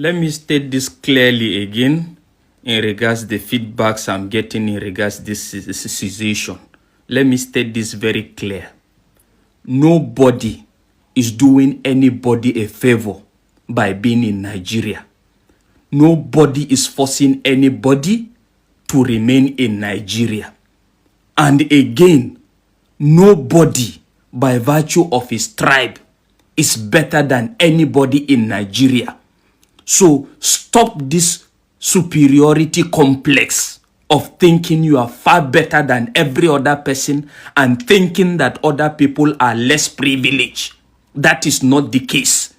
Let me state this clearly again in regards the feedbacks I'm getting in regards this situation. Let me state this very clear. Nobody is doing anybody a favor by being in Nigeria. Nobody is forcing anybody to remain in Nigeria. And again, nobody by virtue of his tribe is better than anybody in Nigeria. So stop this superiority complex of thinking you are far better than every other person and thinking that other people are less privileged. That is not the case.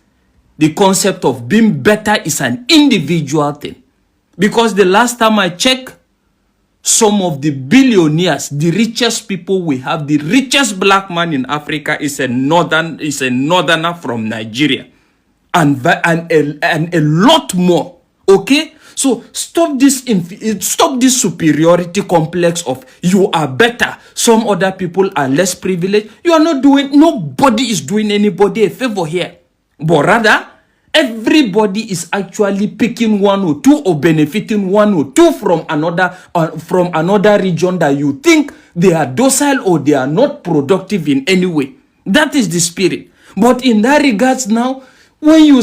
The concept of being better is an individual thing. Because the last time I checked, some of the billionaires, the richest people we have, the richest black man in Africa is a northerner from Nigeria. And a lot more. Okay? So stop this superiority complex of you are better, some other people are less privileged. You are not doing, nobody is doing anybody a favor here. But rather, everybody is actually picking one or two or benefiting one or two from another region that you think they are docile or they are not productive in any way. That is the spirit. But in that regards now, when you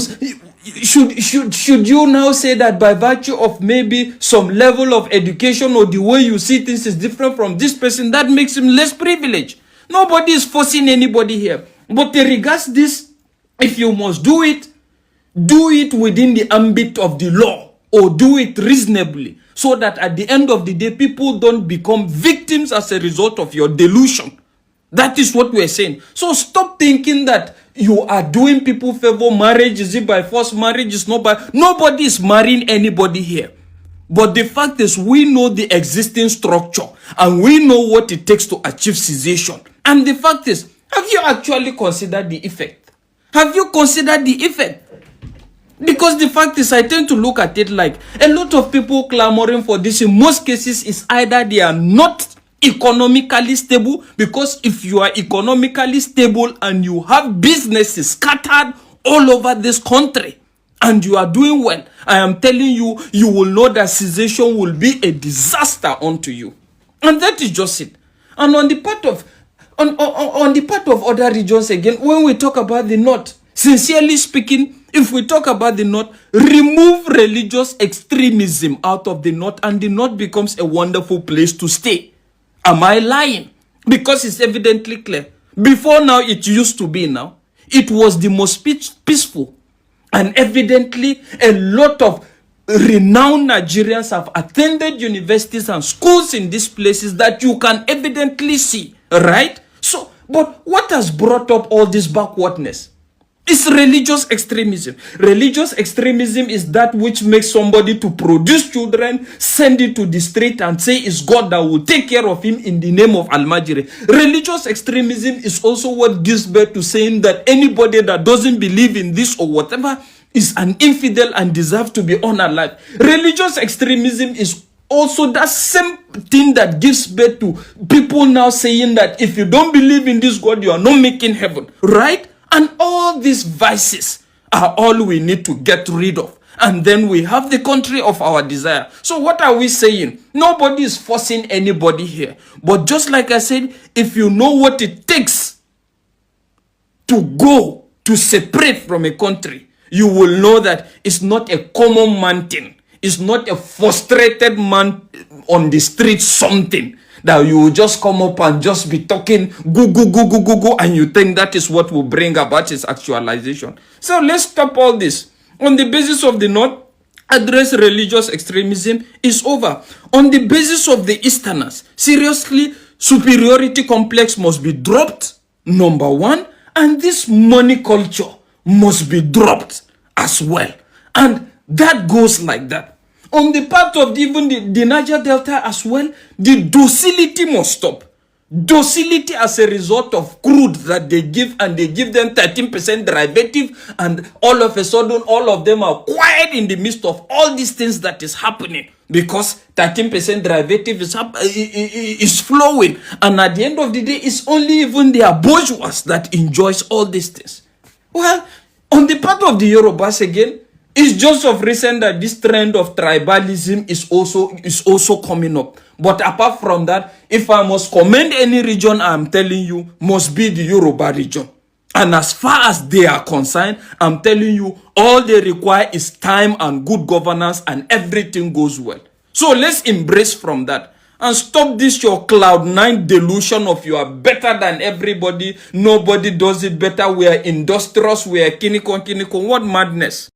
should you now say that by virtue of maybe some level of education or the way you see things is different from this person, that makes him less privileged? Nobody is forcing anybody here. But in regards this, if you must do it within the ambit of the law or do it reasonably so that at the end of the day, people don't become victims as a result of your delusion. That is what we're saying. So stop thinking that you are doing people favor. Marriage, is it by force? Marriage is not by... Nobody is marrying anybody here. But the fact is, we know the existing structure and we know what it takes to achieve cessation. And the fact is, have you actually considered the effect? Have you considered the effect? Because the fact is, I tend to look at it like a lot of people clamoring for this in most cases is either they are not economically stable, because if you are economically stable and you have businesses scattered all over this country and you are doing well, I am telling you, you will know that cessation will be a disaster unto you. And that is just it. And on the part of other regions again, when we talk about the North, sincerely speaking, if we talk about the North, remove religious extremism out of the North and the North becomes a wonderful place to stay. Am I lying? Because it's evidently clear. Before now, it used to be now. It was the most peaceful. And evidently, a lot of renowned Nigerians have attended universities and schools in these places that you can evidently see. Right? So, but what has brought up all this backwardness? It's religious extremism. Religious extremism is that which makes somebody to produce children, send it to the street and say it's God that will take care of him in the name of Al-Majiri. Religious extremism is also what gives birth to saying that anybody that doesn't believe in this or whatever is an infidel and deserves to be unalive. Religious extremism is also that same thing that gives birth to people now saying that if you don't believe in this God, you are not making heaven. Right? And all these vices are all we need to get rid of. And then we have the country of our desire. So what are we saying? Nobody is forcing anybody here. But just like I said, if you know what it takes to go to separate from a country, you will know that it's not a common man thing. It's not a frustrated man on the street something that you will just come up and just be talking go, and you think that is what will bring about its actualization. So let's stop all this. On the basis of the North, address religious extremism is over. On the basis of the Easterners, seriously, superiority complex must be dropped, number one, and this money culture must be dropped as well. And that goes like that. On the part of even the Niger Delta as well, the docility must stop. Docility as a result of crude that they give, and they give them 13% derivative, and all of a sudden, all of them are quiet in the midst of all these things that is happening because 13% derivative is flowing. And at the end of the day, it's only even their bourgeois that enjoys all these things. Well, on the part of the Yorubas again, It's just of recent that this trend of tribalism is also coming up. But apart from that, if I must commend any region, I'm telling you, must be the Yoruba region. And as far as they are concerned, I'm telling you, all they require is time and good governance, and everything goes well. So let's embrace from that. And stop this your cloud9 delusion of you are better than everybody. Nobody does it better. We are industrious. We are kinikon. What madness.